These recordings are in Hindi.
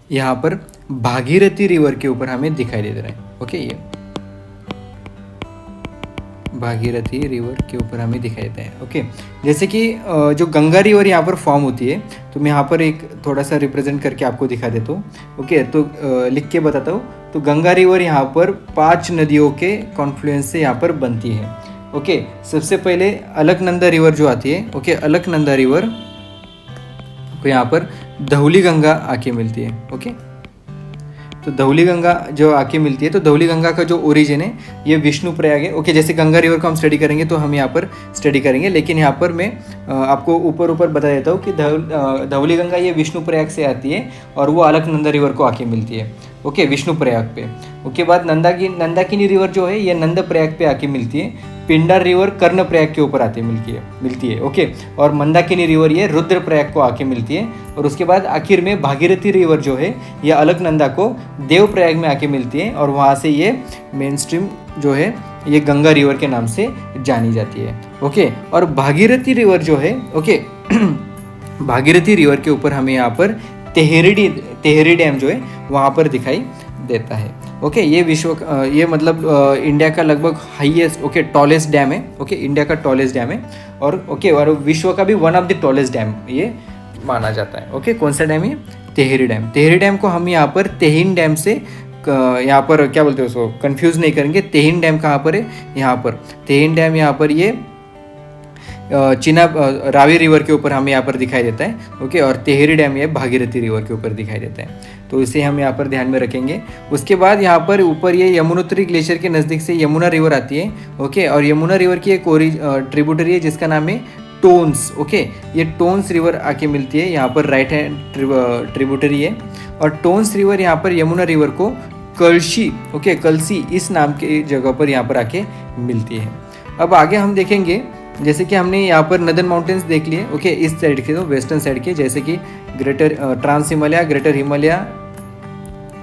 यहाँ पर भागीरथी रिवर के ऊपर हमें दिखाई दे रहा है। ओके, ये भागीरथी रिवर के ऊपर हमें दिखाई देता है। ओके, जैसे कि जो गंगा रिवर यहाँ पर फॉर्म होती है, तो मैं यहाँ पर एक थोड़ा सा रिप्रेजेंट करके आपको दिखा देता हूँ। ओके, तो लिख के बताता हूँ। तो गंगा रिवर यहाँ पर 5 नदियों के कॉन्फ्लुएंस से यहाँ पर बनती है। ओके, सबसे पहले अलकनंदा रिवर जो आती है, ओके, अलकनंदा रिवर को यहाँ पर धौली गंगा आके मिलती है। ओके, तो धौली गंगा जो आके मिलती है, तो धौली गंगा का जो ओरिजिन है ये विष्णु प्रयाग है। ओके, जैसे गंगा रिवर को हम स्टडी करेंगे तो हम यहाँ पर स्टडी करेंगे, लेकिन यहाँ पर मैं आपको ऊपर बता देता हूँ कि धौली गंगा ये विष्णु प्रयाग से आती है और वो अलकनंदा रिवर को आके मिलती है। ओके, विष्णु प्रयाग पे। उसके बाद नंदाकिनी रिवर जो है ये नंद प्रयाग पे आके मिलती है। पिंडार रिवर कर्ण प्रयाग के ऊपर आती मिलती है। ओके, और मंदाकिनी रिवर ये रुद्र प्रयाग को आके मिलती है। और उसके बाद आखिर में भागीरथी रिवर जो है ये अलकनंदा को देव प्रयाग में आके मिलती है और वहाँ से ये मेन स्ट्रीम जो है ये गंगा रिवर के नाम से जानी जाती है। ओके, और भागीरथी रिवर जो है, ओके, भागीरथी रिवर के ऊपर हमें यहाँ पर तेहरी डैम जो है वहाँ पर दिखाई देता है। ओके, ये ये मतलब इंडिया का लगभग हाईएस्ट, ओके, टॉलेस्ट डैम है। ओके, इंडिया का टॉलेस्ट डैम है और ओके, और विश्व का भी one of the tallest dam ये माना जाता है। ओके, कौन सा डैम है? तेहरी डैम। तेहरी डैम को हम यहाँ पर तेहिन डैम से यहाँ पर क्या बोलते हैं उसको कंफ्यूज नहीं करेंगे। तेहिन डैम कहाँ पर है? यहाँ पर तेहिन डैम यहाँ पर ये रावी रिवर के ऊपर हमें यहाँ पर दिखाई देता है। ओके, और तेहरी डैम ये भागीरथी रिवर के ऊपर दिखाई देता है, तो इसे हम यहाँ पर ध्यान में रखेंगे। उसके बाद यहाँ पर ऊपर ये यमुनोत्री ग्लेशियर के नज़दीक से यमुना रिवर आती है। ओके, और यमुना रिवर की एक ट्रिब्यूटरी है जिसका नाम है टोन्स। ओके, ये टोन्स रिवर आके मिलती है, यहाँ पर राइट हैंड ट्रिब्यूटरी है। और टोन्स रिवर यहाँ पर यमुना रिवर को कलसी, ओके, कलसी इस नाम के जगह पर यहाँ पर आके मिलती है। अब आगे हम देखेंगे, जैसे कि हमने यहाँ पर नदन माउंटेन्स देख लिए। ओके, इस साइड के, तो वेस्टर्न साइड के, जैसे कि Greater Trans Himalaya, Greater Himalaya,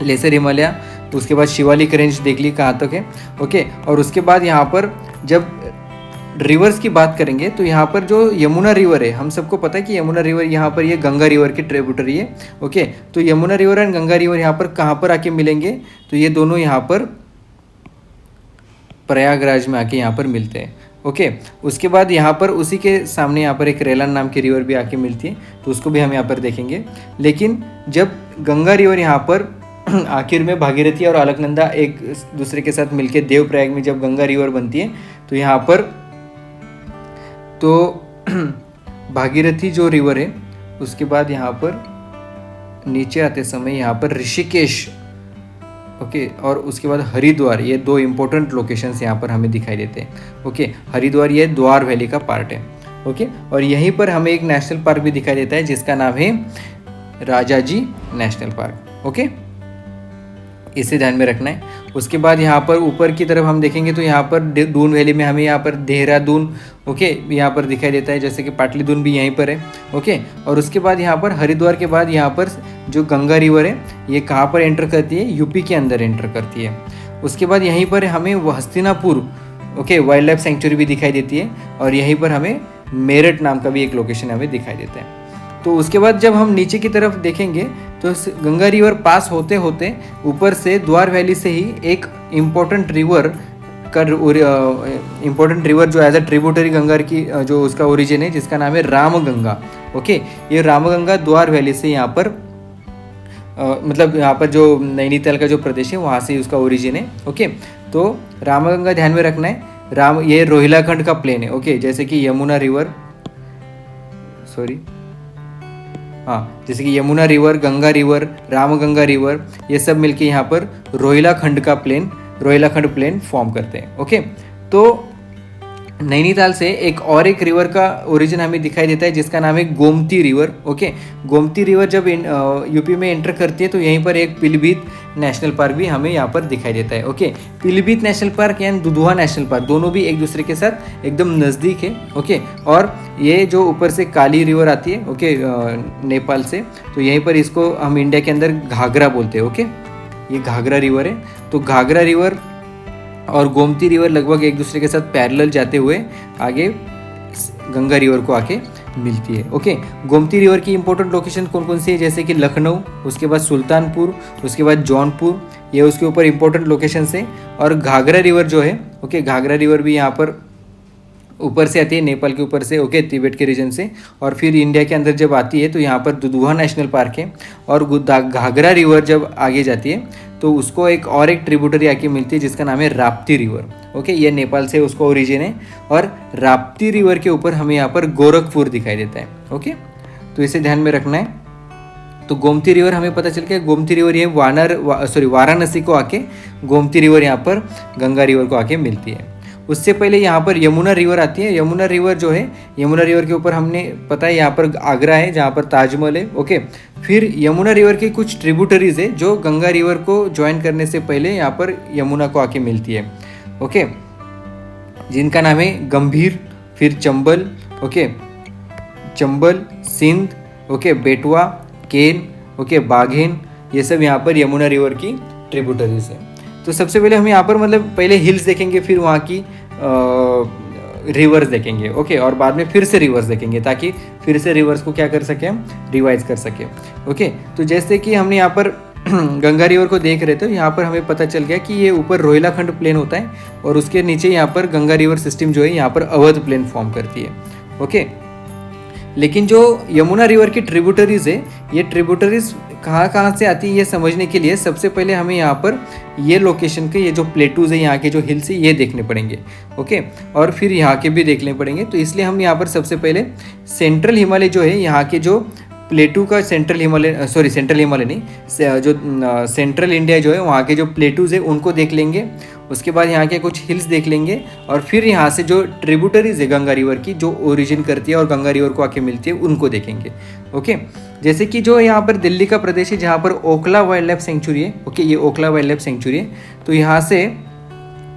Lesser Himalaya. उसके बाद शिवालिक रेंज देख ली कहाँ तक है। ओके, और उसके बाद यहाँ पर जब रिवर्स की बात करेंगे तो यहाँ पर जो यमुना रिवर है, हम सबको पता है कि यमुना रिवर यहाँ पर ये गंगा रिवर की ट्रिब्यूटरी है। ओके, तो Yamuna river and Ganga river यहाँ पर कहाँ पर आके मिलेंगे? तो ये दोनों यहाँ पर प्रयागराज में आके यहाँ पर मिलते हैं। ओके, उसके बाद यहाँ पर उसी के सामने यहाँ पर एक रेलान नाम की रिवर भी आके मिलती है, तो उसको भी हम यहाँ पर देखेंगे। लेकिन जब गंगा रिवर यहाँ पर आखिर में भागीरथी और अलकनंदा एक दूसरे के साथ मिलके देवप्रयाग में जब गंगा रिवर बनती है, तो यहाँ पर तो भागीरथी जो रिवर है उसके बाद यहाँ पर नीचे आते समय यहाँ पर ऋषिकेश, ओके, और उसके बाद हरिद्वार, ये 2 इम्पोर्टेंट लोकेशंस यहाँ पर हमें दिखाई देते हैं। ओके, हरिद्वार ये द्वार वैली का पार्ट है। ओके, और यहीं पर हमें एक नेशनल पार्क भी दिखाई देता है जिसका नाम है राजाजी नेशनल पार्क। ओके, इसे ध्यान में रखना है। उसके बाद यहाँ पर ऊपर की तरफ हम देखेंगे तो यहाँ पर दून वैली में हमें यहाँ पर देहरादून, ओके, यहाँ पर दिखाई देता है, जैसे कि पाटलिदून भी यहीं पर है। ओके, और उसके बाद यहाँ पर हरिद्वार के बाद यहाँ पर जो गंगा रिवर है ये कहाँ पर एंटर करती है? यूपी के अंदर एंटर करती है। उसके बाद यहीं पर हमें Hastinapur, okay, wild life sanctuary भी दिखाई देती है और यहीं पर हमें मेरठ नाम का भी एक लोकेशन हमें दिखाई देता है। तो उसके बाद जब हम नीचे की तरफ देखेंगे तो गंगा रिवर पास होते होते ऊपर से द्वार वैली से ही एक इम्पोर्टेंट रिवर जो एज अ ट्रिब्यूटरी गंगा की जो उसका ओरिजिन है जिसका नाम है रामगंगा। ओके, ये रामगंगा द्वार वैली से यहाँ पर मतलब यहाँ पर जो नैनीताल का जो प्रदेश है वहाँ से उसका ओरिजिन है। ओके, तो रामगंगा ध्यान में रखना है। ये रोहिलाखंड का प्लेन है। ओके, जैसे कि यमुना रिवर, जैसे कि Yamuna river, Ganga river, Ramganga river, ये सब मिलके यहाँ पर रोहिलाखंड प्लेन फॉर्म करते हैं। ओके, तो नैनीताल से एक रिवर का ओरिजिन हमें दिखाई देता है जिसका नाम है Gomti river. Okay, Gomti river जब यूपी में एंटर करती है तो यहीं पर एक पीलीभीत नेशनल पार्क भी हमें यहाँ पर दिखाई देता है। ओके, पीलीभीत नेशनल पार्क यानी दुधवा नेशनल पार्क, दोनों भी एक दूसरे के साथ एकदम नज़दीक है। ओके, और ये जो ऊपर से काली रिवर आती है, ओके, नेपाल से, तो यहीं पर इसको हम इंडिया के अंदर घाघरा बोलते हैं। ओके, ये घाघरा रिवर है। तो घाघरा रिवर और गोमती रिवर लगभग एक दूसरे के साथ पैरेलल जाते हुए आगे गंगा रिवर को आके मिलती है। ओके, गोमती रिवर की इंपॉर्टेंट लोकेशन कौन कौन सी है, जैसे कि लखनऊ, उसके बाद सुल्तानपुर, उसके बाद जौनपुर, ये उसके ऊपर इंपॉर्टेंट लोकेशन है। और घाघरा रिवर जो है, ओके, घाघरा रिवर भी यहाँ पर ऊपर से आती है, नेपाल के ऊपर से, ओके, तिब्बत के रीजन से, और फिर इंडिया के अंदर जब आती है तो यहाँ पर दुधुआ नेशनल पार्क है। और घाघरा रिवर जब आगे जाती है तो उसको एक ट्रिब्यूटरी आके मिलती है जिसका नाम है राप्ती रिवर। ओके, ये नेपाल से उसका ओरिजिन है। और राप्ती रिवर के ऊपर हमें यहाँ पर गोरखपुर दिखाई देता है। ओके, तो इसे ध्यान में रखना है। तो गोमती रिवर हमें पता चल गया, गोमती रिवर ये वाराणसी को आके गोमती रिवर यहाँ पर गंगा रिवर को आके मिलती है। उससे पहले यहाँ पर यमुना रिवर आती है। यमुना रिवर जो है, यमुना रिवर के ऊपर हमने पता है यहाँ पर आगरा है जहाँ पर ताजमहल है। ओके, फिर यमुना रिवर की कुछ ट्रिब्यूटरीज है जो गंगा रिवर को ज्वाइन करने से पहले यहाँ पर यमुना को आके मिलती है। ओके, जिनका नाम है गंभीर, फिर चंबल, ओके, चंबल, सिंध, ओके, बेटवा, केन, ओके, बाघेन, ये सब यहाँ पर यमुना रिवर की ट्रिब्यूटरीज है। तो सबसे पहले हम यहाँ पर मतलब पहले हिल्स देखेंगे, फिर वहाँ की रिवर्स देखेंगे। ओके, और बाद में फिर से रिवर्स देखेंगे ताकि फिर से रिवर्स को क्या कर सकें, हम रिवाइज कर सकें। ओके, तो जैसे कि हमने यहाँ पर गंगा रिवर को देख रहे थे, यहाँ पर हमें पता चल गया कि ये ऊपर रोहिलाखंड प्लेन होता है और उसके नीचे यहाँ पर गंगा रिवर सिस्टम जो है यहाँ पर अवध प्लेन फॉर्म करती है। ओके, लेकिन जो यमुना रिवर की ट्रिब्यूटरीज है, ये ट्रिब्यूटरीज कहाँ से आती है ये समझने के लिए सबसे पहले हमें यहाँ पर ये लोकेशन के ये जो प्लेटूज है, यहाँ के जो हिल्स है, ये देखने पड़ेंगे। ओके, और फिर यहाँ के भी देखने पड़ेंगे। तो इसलिए हम यहाँ पर सबसे पहले सेंट्रल हिमालय जो है, यहाँ के जो प्लेटू का सेंट्रल हिमालय नहीं, जो सेंट्रल इंडिया जो है वहाँ के जो प्लेटूज है उनको देख लेंगे। उसके बाद यहाँ के कुछ हिल्स देख लेंगे और फिर यहाँ से जो ट्रिब्यूटरीज है गंगा रिवर की जो ओरिजिन करती है और गंगा रिवर को आके मिलती है उनको देखेंगे। ओके, जैसे कि जो यहाँ पर दिल्ली का प्रदेश है जहाँ पर ओखला वाइल्ड लाइफ सेंचुरी है। ओके, ये ओखला वाइल्ड लाइफ सेंचुरी है। तो यहाँ से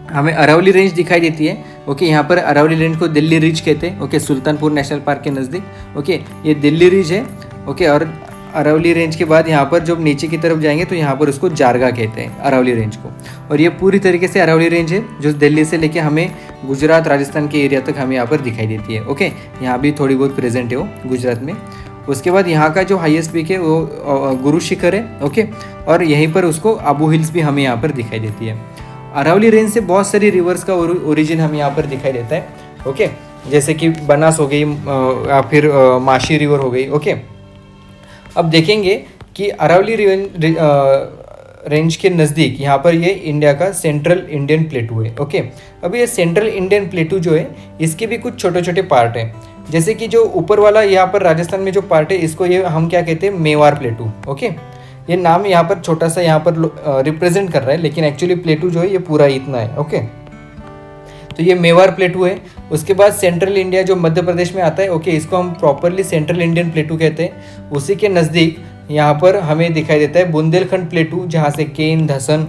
हमें अरावली रेंज दिखाई देती है। ओके, यहाँ पर अरावली रेंज को दिल्ली रिज कहते हैं। ओके, सुल्तानपुर नेशनल पार्क के नज़दीक। ओके, ये दिल्ली रिज है। ओके, और अरावली रेंज के बाद यहाँ पर जब नीचे की तरफ जाएंगे तो यहाँ पर उसको जारगा कहते हैं, अरावली रेंज को। और ये पूरी तरीके से अरावली रेंज है जो दिल्ली से लेके हमें गुजरात राजस्थान के एरिया तक हमें यहाँ पर दिखाई देती है। ओके, यहाँ भी थोड़ी बहुत प्रेजेंट है वो गुजरात में। उसके बाद यहाँ का जो हाईएस्ट पीक है वो गुरु शिखर है। ओके, और यहीं पर उसको आबू हिल्स भी हमें यहाँ पर दिखाई देती है। अरावली रेंज से बहुत सारी रिवर्स का ओरिजिन हमें यहाँ पर दिखाई देता है। ओके, जैसे कि बनास हो गई या फिर माशी रिवर हो गई। ओके, अब देखेंगे कि अरावली रेंज के नज़दीक यहाँ पर ये इंडिया का सेंट्रल इंडियन प्लेटू है। ओके, अब ये सेंट्रल इंडियन प्लेटू जो है इसके भी कुछ छोटे छोटे पार्ट हैं। जैसे कि जो ऊपर वाला यहाँ पर राजस्थान में जो पार्ट है इसको ये हम क्या कहते हैं, मेवार प्लेटू। ओके, ये नाम यहाँ पर छोटा सा यहाँ पर रिप्रेजेंट कर रहा है, लेकिन एक्चुअली प्लेटू जो है ये पूरा इतना है। ओके, तो ये मेवार प्लेटू है। उसके बाद सेंट्रल इंडिया जो मध्य प्रदेश में आता है, ओके, इसको हम प्रॉपरली सेंट्रल इंडियन प्लेटू कहते हैं। उसी के नज़दीक यहाँ पर हमें दिखाई देता है बुंदेलखंड प्लेटू, जहाँ से केन धसन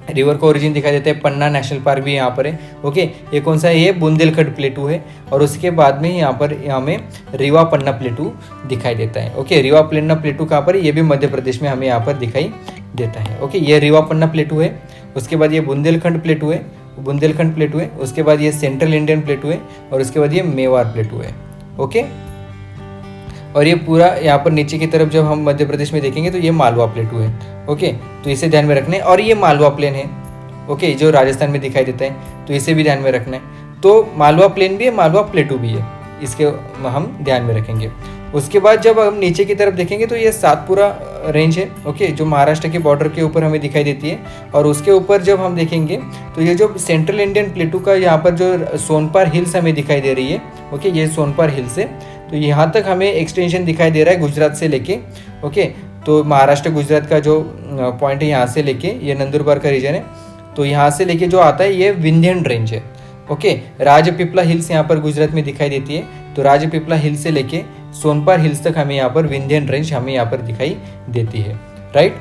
रिवर का ओरिजिन दिखाई देता है। पन्ना नेशनल पार्क भी यहाँ पर है। ओके, ये कौन सा है, ये बुंदेलखंड प्लेटू है। और उसके बाद में यहाँ पर हमें रीवा पन्ना प्लेटू दिखाई देता है। ओके, रीवा पन्ना प्लेटू कहाँ पर है, ये भी मध्य प्रदेश में हमें यहाँ पर दिखाई देता है। ओके, ये रीवा पन्ना प्लेटू है। उसके बाद ये बुंदेलखंड प्लेटू है, उसके बाद ये सेंट्रल इंडियन प्लेटू है और उसके बाद ये मेवार प्लेटू है। ओके, और ये पूरा यहाँ पर नीचे की तरफ जब हम मध्य प्रदेश में देखेंगे तो ये मालवा प्लेटू है। ओके, तो इसे ध्यान में रखना है। और ये मालवा प्लेन है। ओके, जो राजस्थान में दिखाई देता है, तो इसे भी ध्यान में रखना है। तो मालवा प्लेन भी है, मालवा प्लेटू भी है, इसके हम ध्यान में रखेंगे। उसके बाद जब हम नीचे की तरफ देखेंगे तो ये सातपुरा रेंज है। ओके, जो महाराष्ट्र के बॉर्डर के ऊपर हमें दिखाई देती है। और उसके ऊपर जब हम देखेंगे तो ये जो सेंट्रल इंडियन प्लेटू का यहाँ पर जो सोनपार हिल्स हमें दिखाई दे रही है। ओके, ये सोनपार हिल्स है। तो यहाँ तक हमें एक्सटेंशन दिखाई दे रहा है गुजरात से लेके। ओके, तो महाराष्ट्र गुजरात का जो पॉइंट है यहाँ से लेके ये नंदुरबार का रीजन है, तो यहाँ से लेके जो आता है ये विंध्यन रेंज है। ओके, राजपीपला हिल्स यहाँ पर गुजरात में दिखाई देती है। तो राजपीपला हिल से लेके सोनपार हिल्स तक हमें यहाँ पर विंध्यन रेंज हमें यहाँ पर दिखाई देती है। राइट,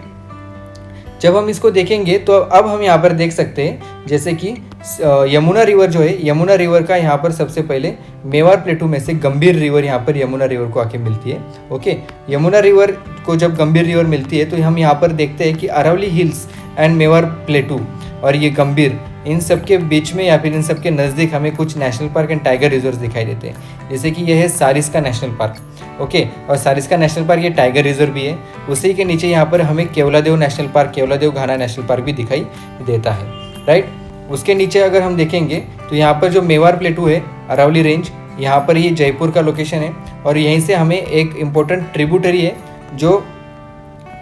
जब हम इसको देखेंगे तो अब हम यहाँ पर देख सकते हैं जैसे कि यमुना रिवर जो है, यमुना रिवर का यहाँ पर सबसे पहले मेवार प्लेटू में से गंभीर रिवर यहाँ पर यमुना रिवर को आके मिलती है। ओके, यमुना रिवर को जब गंभीर रिवर मिलती है तो हम यहाँ पर देखते हैं कि Aravalli hills and Mewar plateau और ये गंभीर इन सब के बीच में या फिर इन सब के नज़दीक हमें कुछ national park and tiger reserve दिखाई देते हैं। जैसे कि यह है सारिस्का नेशनल पार्क, ओके, और सारिस्का नेशनल पार्क ये टाइगर रिजर्व भी है। उसी के नीचे यहाँ पर हमें केवलादेव नेशनल पार्क, केवलादेव घाना नेशनल पार्क भी दिखाई देता है, राइट। उसके नीचे अगर हम देखेंगे तो यहाँ पर जो मेवाड़ प्लेटू है, अरावली रेंज, यहाँ पर ये जयपुर का लोकेशन है और यहीं से हमें एक इम्पोर्टेंट ट्रिब्यूटरी है जो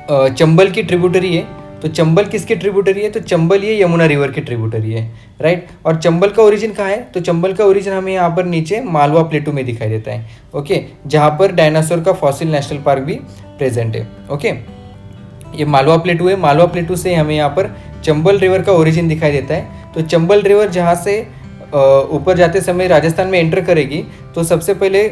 चंबल की ट्रिब्यूटरी है। तो चंबल किसकी ट्रिब्यूटरी है? तो चंबल ये यमुना रिवर की ट्रिब्यूटरी है, राइट। और चंबल का ओरिजिन कहाँ है? तो चंबल का ओरिजिन हमें यहाँ पर नीचे मालवा प्लेटू में दिखाई देता है, ओके, जहाँ पर डायनासोर का फॉसिल नेशनल पार्क भी प्रेजेंट है, ओके। ये मालवा प्लेटू है, मालवा प्लेटू से हमें यहाँ पर चंबल रिवर का ओरिजिन दिखाई देता है। तो चंबल रिवर जहाँ से ऊपर जाते समय राजस्थान में एंटर करेगी तो सबसे पहले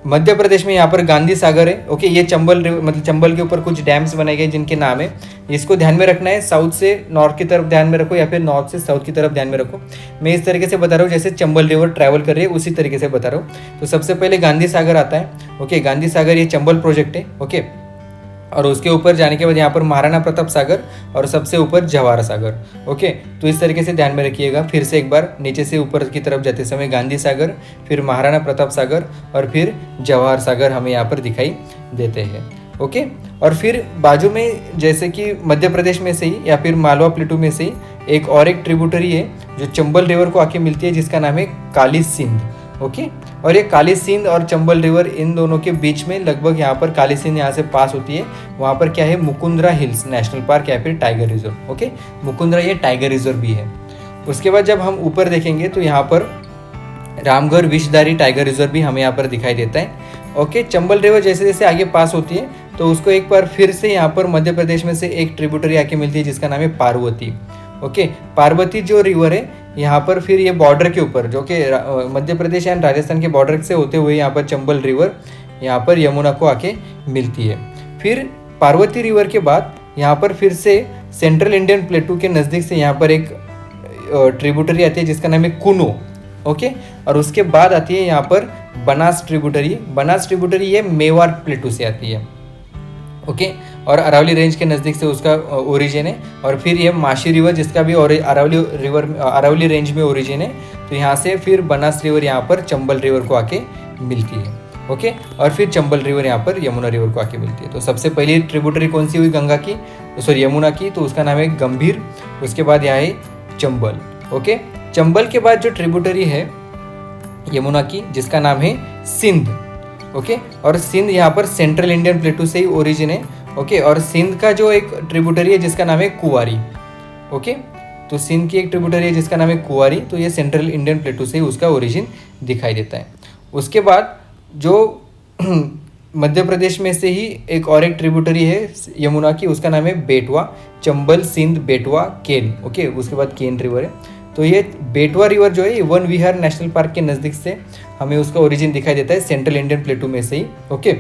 मध्य प्रदेश में यहाँ पर गांधी सागर है, ओके। ये चंबल मतलब चंबल के ऊपर कुछ डैम्स बनाए गए जिनके नाम है, इसको ध्यान में रखना है। साउथ से नॉर्थ की तरफ ध्यान में रखो या फिर नॉर्थ से साउथ की तरफ ध्यान में रखो। मैं इस तरीके से बता रहा हूँ जैसे चंबल रिवर ट्रैवल कर रही है उसी तरीके से बता रहा हूँ। तो सबसे पहले गांधी सागर आता है, ओके। गांधी सागर ये चंबल प्रोजेक्ट है, ओके। और उसके ऊपर जाने के बाद यहाँ पर महाराणा प्रताप सागर और सबसे ऊपर जवाहर सागर, ओके। तो इस तरीके से ध्यान में रखिएगा। फिर से एक बार नीचे से ऊपर की तरफ जाते समय गांधी सागर, फिर महाराणा प्रताप सागर और फिर जवाहर सागर हमें यहाँ पर दिखाई देते हैं, ओके। और फिर बाजू में जैसे कि मध्य प्रदेश में से ही या फिर मालवा प्लेटू में से ही एक और एक ट्रिब्यूटरी है जो चंबल रिवर को आके मिलती है जिसका नाम है काली सिंध, ओके। और ये काली सिंध और चंबल रिवर इन दोनों के बीच में लगभग यहाँ पर काली सिंध यहाँ से पास होती है। वहाँ पर क्या है? मुकुंदरा हिल्स नेशनल पार्क या फिर टाइगर रिजर्व, ओके। मुकुंदरा ये टाइगर रिजर्व भी है। उसके बाद जब हम ऊपर देखेंगे तो यहाँ पर रामगढ़ विषधारी टाइगर रिजर्व भी हमें यहाँ पर दिखाई देता है, ओके। चंबल रिवर जैसे जैसे आगे पास होती है तो उसको एक बार फिर से यहाँ पर मध्य प्रदेश में से एक ट्रिब्यूटरी आके मिलती है जिसका नाम है पार्वती, ओके। पार्वती जो रिवर है यहाँ पर फिर ये बॉर्डर के ऊपर जो कि मध्य प्रदेश एंड राजस्थान के बॉर्डर से होते हुए यहाँ पर चंबल रिवर यहाँ पर यमुना को आके मिलती है। फिर पार्वती रिवर के बाद यहाँ पर फिर से सेंट्रल इंडियन प्लेटू के नज़दीक से यहाँ पर एक ट्रिब्यूटरी आती है जिसका नाम है कुनो, ओके। और उसके बाद आती है यहाँ पर बनास ट्रिब्यूटरी। बनास ट्रिब्यूटरी ये मेवाड़ प्लेटू से आती है, ओके। और अरावली रेंज के नज़दीक से उसका ओरिजिन है। और फिर ये माशी रिवर जिसका भी अरावली रेंज में ओरिजिन है। तो यहाँ से फिर बनास रिवर यहाँ पर चंबल रिवर को आके मिलती है, ओके। और फिर चंबल रिवर यहाँ पर यमुना रिवर को आके मिलती है। तो सबसे पहली ट्रिब्यूटरी कौन सी हुई गंगा की, सॉरी यमुना की, तो उसका नाम है गंभीर। उसके बाद यहाँ है चंबल, ओके। चंबल के बाद जो ट्रिब्यूटरी है यमुना की जिसका नाम है सिंध, ओके। और सिंध यहाँ पर सेंट्रल इंडियन प्लेटू से ही ओरिजिन है, ओके। और सिंध का जो एक ट्रिब्यूटरी है जिसका नाम है कुंवारी, ओके। तो सिंध की एक ट्रिब्यूटरी है जिसका नाम है कुंवारी, तो ये सेंट्रल इंडियन प्लेटू से ही उसका ओरिजिन दिखाई देता है। उसके बाद जो मध्य प्रदेश में से ही एक और एक ट्रिब्यूटरी है यमुना की, उसका नाम है बेटवा। चंबल, सिंध, बेटवा, केन, ओके। उसके बाद केन रिवर है। तो ये बेटवा रिवर जो है ये वन विहार नेशनल पार्क के नज़दीक से हमें उसका ओरिजिन दिखाई देता है सेंट्रल इंडियन प्लेटू में से ही, ओके।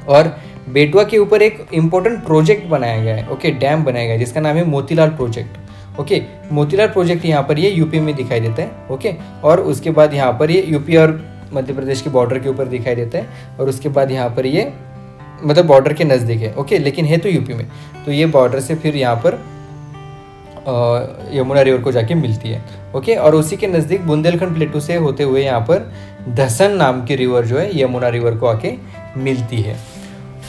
और बेटवा के ऊपर एक इम्पोर्टेंट प्रोजेक्ट बनाया गया है, ओके, डैम बनाया गया है जिसका नाम है Motilal project, okay. Motilal project यहाँ पर ये यूपी में दिखाई देता है, ओके। और उसके बाद यहाँ पर ये यूपी और मध्य प्रदेश के बॉर्डर के ऊपर दिखाई देता है। और उसके बाद यहाँ पर ये मतलब बॉर्डर के नज़दीक है, ओके, लेकिन है तो यूपी में। तो ये बॉर्डर से फिर यहाँ पर यमुना रिवर को जाके मिलती है, ओके। और उसी के नज़दीक बुंदेलखंड प्लेटू से होते हुए यहाँ पर धसन नाम की रिवर जो है यमुना रिवर को आके मिलती है।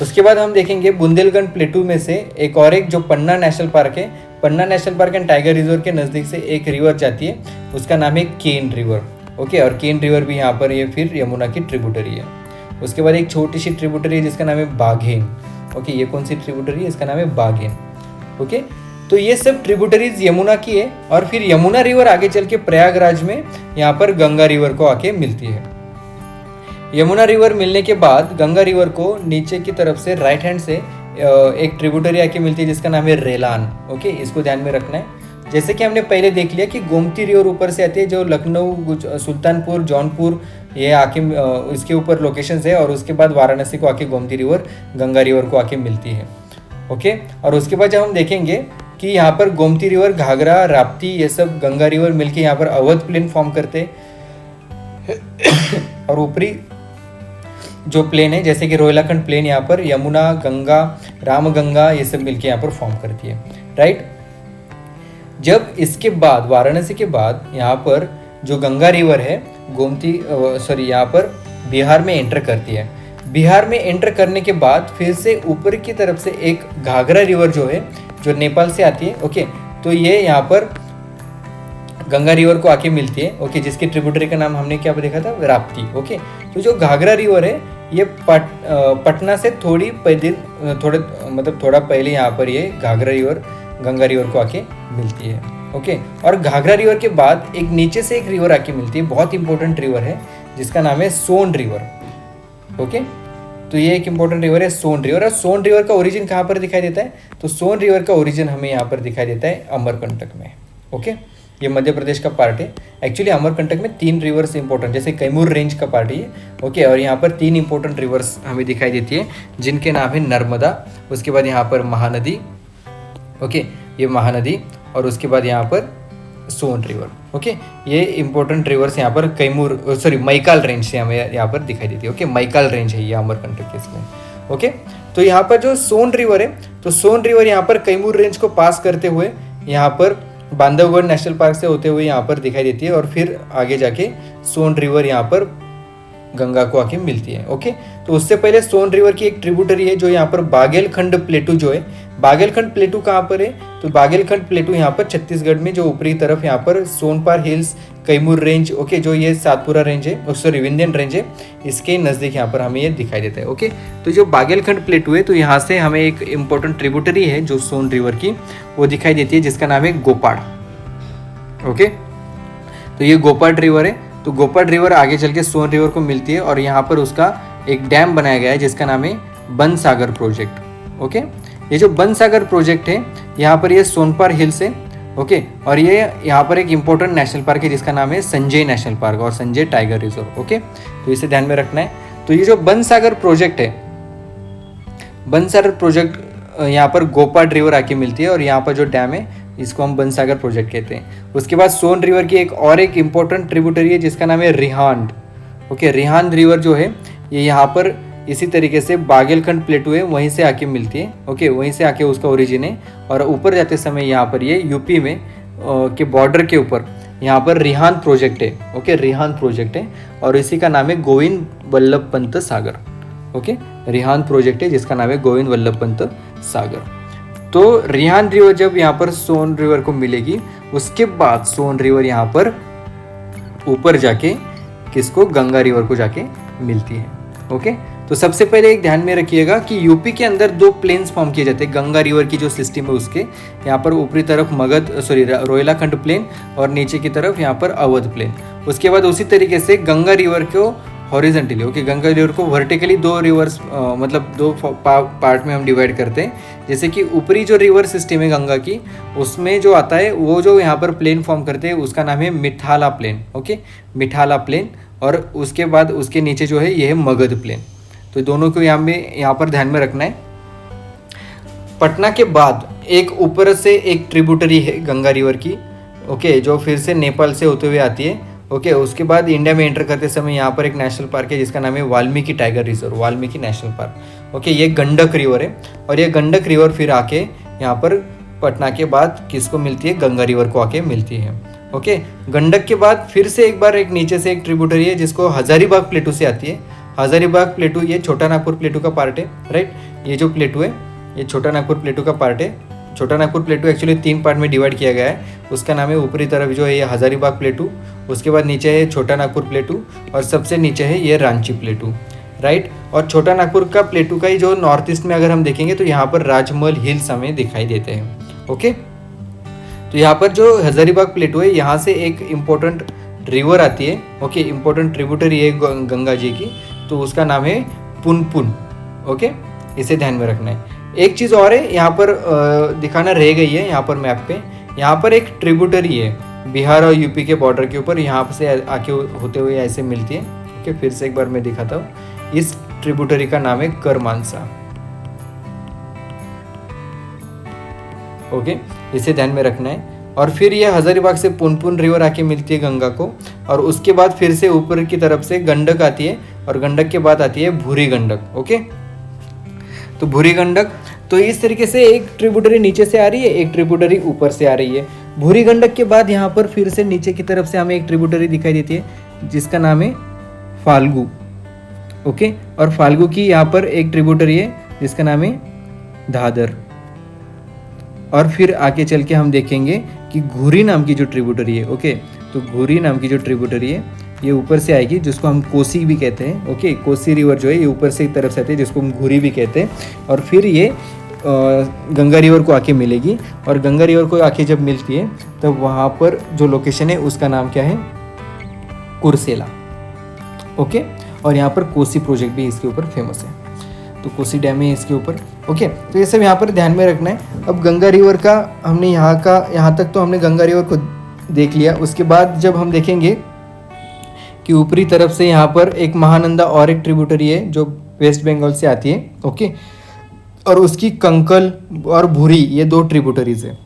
उसके बाद हम देखेंगे बुंदेलखंड प्लेटू में से एक और एक जो पन्ना नेशनल पार्क है। Panna national park and tiger reserve के नज़दीक से एक रिवर जाती है, उसका नाम है केन रिवर, ओके। और केन रिवर भी यहाँ पर ये फिर यमुना की ट्रिब्यूटरी है। उसके बाद एक छोटी सी ट्रिब्यूटरी है जिसका नाम है बाघेन, ओके। ये कौन सी ट्रिब्यूटरी है? इसका नाम है बाघेन, ओके। तो ये सब ट्रिब्यूटरीज यमुना की है। और फिर यमुना रिवर आगे चल के प्रयागराज में यहाँ पर गंगा रिवर को आके मिलती है। यमुना रिवर मिलने के बाद गंगा रिवर को नीचे की तरफ से राइट हैंड से एक ट्रिब्यूटरी आके मिलती है जिसका नाम है रेलान, ओके। इसको ध्यान में रखना है। जैसे कि हमने पहले देख लिया कि गोमती रिवर ऊपर से आती है जो लखनऊ, सुल्तानपुर, जौनपुर ये आके इसके ऊपर लोकेशंस है। और उसके बाद वाराणसी को आके गोमती रिवर गंगा रिवर को आके मिलती है, ओके। और उसके बाद जब हम देखेंगे कि यहाँ पर गोमती रिवर, घाघरा, राप्ती ये सब गंगा रिवर मिलके यहाँ पर अवध प्लेन फॉर्म करते और ऊपरी जो प्लेन है जैसे कि रोहिलाखंड प्लेन यहाँ पर यमुना, गंगा, रामगंगा ये सब मिलके यहाँ पर फॉर्म करती है, राइट। जब इसके बाद वाराणसी के बाद यहाँ पर जो गंगा रिवर है यहाँ पर बिहार में एंटर करती है। बिहार में एंटर करने के बाद फिर से ऊपर की तरफ से एक घाघरा रिवर जो है जो नेपाल से आती है, ओके, तो ये यहाँ पर गंगा रिवर को आके मिलती है, ओके, जिसकी ट्रिब्यूटरी का नाम हमने क्या देखा था, राप्ती, ओके। तो जो घाघरा रिवर है ये पटना से थोड़ा पहले यहाँ पर ये घाघरा रिवर गंगा रिवर को आके मिलती है, ओके। और घाघरा रिवर के बाद एक नीचे से एक रिवर आके मिलती है, बहुत इंपॉर्टेंट रिवर है जिसका नाम है सोन रिवर, ओके। तो ये एक इंपॉर्टेंट रिवर है सोन रिवर। और सोन रिवर का ओरिजिन कहाँ पर दिखाई देता है, तो सोन रिवर का ओरिजिन हमें यहाँ पर दिखाई देता है अमरकंटक में, ओके। ये मध्य प्रदेश का पार्ट है। एक्चुअली अमरकंटक में 3 रिवर्स इंपॉर्टेंट, जैसे कैमूर रेंज का पार्ट है, ओके। और यहाँ पर 3 इंपॉर्टेंट रिवर्स हमें दिखाई देती है जिनके नाम है नर्मदा, उसके बाद यहाँ पर महानदी, ओके, ये महानदी, और उसके बाद यहाँ पर सोन रिवर, ओके। ये इंपॉर्टेंट रिवर्स यहाँ पर मैकाल रेंज से हमें यहाँ पर दिखाई देती है, ओके। मैकाल रेंज है ये अमरकंटक के इसमें, ओके। तो यहाँ पर जो सोन रिवर है, तो सोन रिवर यहाँ पर कैमूर रेंज को पास करते हुए यहाँ पर बांधवगढ़ नेशनल पार्क से होते हुए यहाँ पर दिखाई देती है, और फिर आगे जाके सोन रिवर यहाँ पर गंगा को आके मिलती है, ओके। तो उससे पहले सोन रिवर की एक ट्रिब्यूटरी है जो यहाँ पर बागेलखंड प्लेटू जो है, बागेलखंड प्लेटू कहाँ पर है, तो बागेलखंड प्लेटू यहाँ पर छत्तीसगढ़ में जो ऊपरी तरफ यहाँ पर सोनपार हिल्स, कैमूर रेंज, ओके, जो ये सातपुरा रेंज है, विंध्यन रेंज है, इसके नज़दीक यहाँ पर हमें ये दिखाई देता है, ओके। तो जो बागेलखंड प्लेटू है, तो यहाँ से हमें एक इम्पोर्टेंट ट्रिब्यूटरी है जो सोन रिवर की, वो दिखाई देती है जिसका नाम है गोपाड़, ओके। तो ये गोपाड़ रिवर है। तो गोपाड़ रिवर आगे चल के सोन रिवर को मिलती है, और यहाँ पर उसका एक डैम बनाया गया है जिसका नाम है बनसागर प्रोजेक्ट, ओके। ये जो बनसागर प्रोजेक्ट है यहाँ पर ये सोनपार हिल्स है, ओके। और ये यहाँ पर एक इम्पोर्टेंट नेशनल पार्क है जिसका नाम है संजय नेशनल पार्क और संजय टाइगर रिजर्व, ओके। तो इसे ध्यान में रखना है। तो ये जो बनसागर प्रोजेक्ट है, बनसागर प्रोजेक्ट यहाँ पर गोपाड़ रिवर आके मिलती है, और यहाँ पर जो डैम है इसको हम बनसागर प्रोजेक्ट कहते हैं। उसके बाद सोन रिवर की एक इम्पोर्टेंट ट्रिब्यूटरी है जिसका नाम है रिहांड, ओके। रिहांड रिवर जो है ये यहाँ पर इसी तरीके से बागेलखंड प्लेटू है वहीं से आके मिलती है, ओके, वहीं से आके उसका ओरिजिन है। और ऊपर जाते समय यहाँ पर ये यूपी में के बॉर्डर के ऊपर यहाँ पर रिहांद प्रोजेक्ट है, ओके, रिहांद प्रोजेक्ट है, और इसी का नाम है गोविंद वल्लभ पंत सागर, ओके। रिहांद प्रोजेक्ट है जिसका नाम है गोविंद वल्लभ पंत सागर। तो रिहांद रिवर जब यहाँ पर सोन रिवर को मिलेगी, उसके बाद सोन रिवर यहाँ पर ऊपर जाके किसको, गंगा रिवर को जाके मिलती है, ओके। तो सबसे पहले एक ध्यान में रखिएगा कि यूपी के अंदर 2 प्लेन्स फॉर्म किए जाते हैं गंगा रिवर की जो सिस्टम है उसके, यहाँ पर ऊपरी तरफ रोहिलाखंड प्लेन और नीचे की तरफ यहाँ पर अवध प्लेन। उसके बाद उसी तरीके से गंगा रिवर को हॉरिजेंटली, ओके, गंगा रिवर को वर्टिकली 2 रिवर्स मतलब 2 पार्ट में हम डिवाइड करते हैं। जैसे कि ऊपरी जो रिवर सिस्टम है गंगा की, उसमें जो आता है वो जो यहाँ पर प्लेन फॉर्म करते हैं उसका नाम है मिठाला प्लेन, ओके, मिठाला प्लेन। और उसके बाद उसके नीचे जो है ये है मगध प्लेन। तो दोनों को यहाँ पर ध्यान में रखना है। पटना के बाद एक ऊपर से एक ट्रिब्यूटरी है गंगा रिवर की, ओके, जो फिर से नेपाल से होते हुए आती है, ओके। उसके बाद इंडिया में एंटर करते समय यहाँ पर एक नेशनल पार्क है जिसका नाम है Valmiki tiger reserve, Valmiki national park, okay. ये गंडक रिवर है, और ये गंडक रिवर फिर आके यहाँ पर पटना के बाद किसको मिलती है, गंगा रिवर को आके मिलती है, ओके। गंडक के बाद फिर से एक बार एक नीचे से एक ट्रिब्यूटरी है जिसको हजारीबाग प्लेटू से आती है। हजारीबाग प्लेटू ये छोटा नागपुर प्लेटू का पार्ट है, राइट। ये जो प्लेटू है ये छोटा नागपुर प्लेटू का पार्ट है। छोटा नागपुर प्लेटू एक्चुअली 3 पार्ट में डिवाइड किया गया है। उसका नाम है ऊपरी तरफ जो है ये हजारीबाग प्लेटू, उसके बाद नीचे है छोटा नागपुर प्लेटू, और सबसे नीचे है ये रांची प्लेटू, राइट। और छोटा नागपुर का प्लेटू का ही जो नॉर्थ ईस्ट में अगर हम देखेंगे तो यहाँ पर राजमहल हिल्स हमें दिखाई देते हैं, ओके। तो यहाँ पर जो हजारीबाग प्लेटू है यहाँ से एक इम्पोर्टेंट रिवर आती है, ओके, इम्पोर्टेंट ट्रिब्यूटरी है गंगा जी की, तो उसका नाम है पुनपुन, ओके। इसे ध्यान में रखना है। एक चीज़ और है यहाँ पर दिखाना रह गई है यहाँ पर मैप पे, यहाँ पर एक ट्रिब्यूटरी है बिहार और यूपी के बॉर्डर के ऊपर, यहाँ से आके होते हुए ऐसे मिलती है, ओके। फिर से एक बार मैं दिखाता हूँ। इस ट्रिब्यूटरी का नाम है करमानसा, ओके, इसे ध्यान में रखना है। और फिर ये हजारीबाग से पुनपुन रिवर आके मिलती है गंगा को, और उसके बाद फिर से ऊपर की तरफ से गंडक आती है, और गंडक के बाद आती है भूरी गंडक, ओके। तो भूरी गंडक, तो इस तरीके से एक ट्रिब्यूटरी नीचे से आ रही है, एक ट्रिब्यूटरी ऊपर से आ रही है। भूरी गंडक के बाद यहाँ पर फिर से नीचे की तरफ से हमें एक ट्रिब्यूटरी दिखाई देती है जिसका नाम है फाल्गु। ओके, और फाल्गु की यहाँ पर एक ट्रिब्यूटरी है जिसका नाम है दादर। और फिर आगे चल के हम देखेंगे कि घुरी नाम की जो ट्रिब्यूटरी है, ओके, तो घुरी नाम की जो ट्रिब्यूटरी है ये ऊपर से आएगी जिसको हम कोसी भी कहते हैं। ओके, कोसी रिवर जो है ये ऊपर से एक तरफ से आती है जिसको हम घुरी भी कहते हैं। और फिर ये गंगा रिवर को आके मिलेगी, और गंगा रिवर को आके जब मिलती है तब वहाँ पर जो लोकेशन है उसका नाम क्या है, कुर्सेला। ओके, और यहाँ पर कोसी प्रोजेक्ट भी इसके ऊपर फेमस है, तो कोसी डैम है इसके ऊपर। ओके, तो ये सब यहाँ पर ध्यान में रखना है। अब गंगा रिवर का हमने यहाँ तक तो हमने गंगा रिवर को देख लिया। उसके बाद जब हम देखेंगे कि ऊपरी तरफ से यहाँ पर एक महानंदा और एक ट्रिब्यूटरी है जो वेस्ट बंगाल से आती है। ओके, और उसकी कंकल और भूरी ये 2 ट्रिब्यूटरीज है।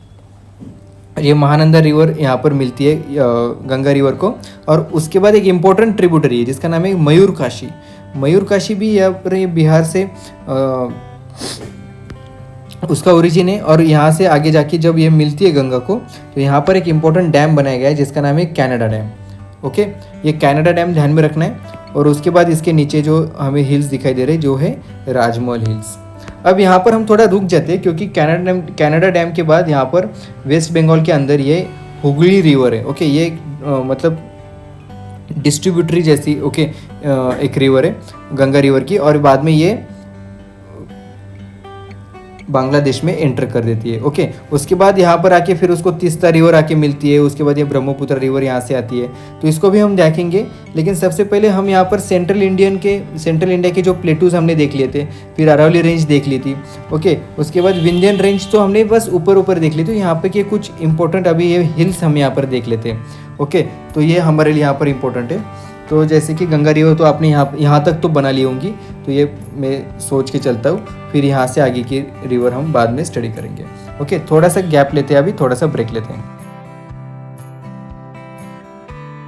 ये महानंदा रिवर यहाँ पर मिलती है गंगा रिवर को। और उसके बाद एक इम्पोर्टेंट ट्रिब्यूटरी है जिसका नाम है मयूरकाशी। मयूरकाशी भी यहाँ पर बिहार से उसका ओरिजिन है। और यहाँ से आगे जाके जब ये मिलती है गंगा को तो यहाँ पर एक इम्पोर्टेंट डैम बनाया गया है जिसका नाम है कैनेडा डैम। ओके, ये कैनेडा डैम ध्यान में रखना है। और उसके बाद इसके नीचे जो हमें हिल्स दिखाई दे रहे हैं जो है राजमहल हिल्स। अब यहाँ पर हम थोड़ा रुक जाते हैं क्योंकि कैनेडा डैम के बाद यहाँ पर वेस्ट बंगाल के अंदर ये हुगली रिवर है। ओके, ये मतलब डिस्ट्रीब्यूटरी जैसी एक रिवर है गंगा रिवर की, और बाद में ये बांग्लादेश में एंटर कर देती है। ओके, उसके बाद यहाँ पर आके फिर उसको तीस्ता रिवर आके मिलती है। उसके बाद ये ब्रह्मपुत्र रिवर यहाँ से आती है, तो इसको भी हम देखेंगे। लेकिन सबसे पहले हम यहाँ पर सेंट्रल इंडिया के जो प्लेटूज हमने देख लिए थे, फिर अरावली रेंज देख ली थी। ओके, उसके बाद विंध्यन रेंज तो हमने बस ऊपर देख ली थी। यहाँ पे के कुछ इंपॉर्टेंट अभी ये हिल्स हम यहाँ पर देख लेते हैं। ओके, तो ये हमारे लिए यहाँ पर इंपॉर्टेंट है। तो जैसे कि गंगा रिवर तो आपने यहाँ तक तो बना ली होंगी, तो ये मैं सोच के चलता हूँ। फिर यहाँ से आगे की रिवर हम बाद में स्टडी करेंगे। ओके, थोड़ा सा गैप लेते हैं, अभी थोड़ा सा ब्रेक लेते हैं।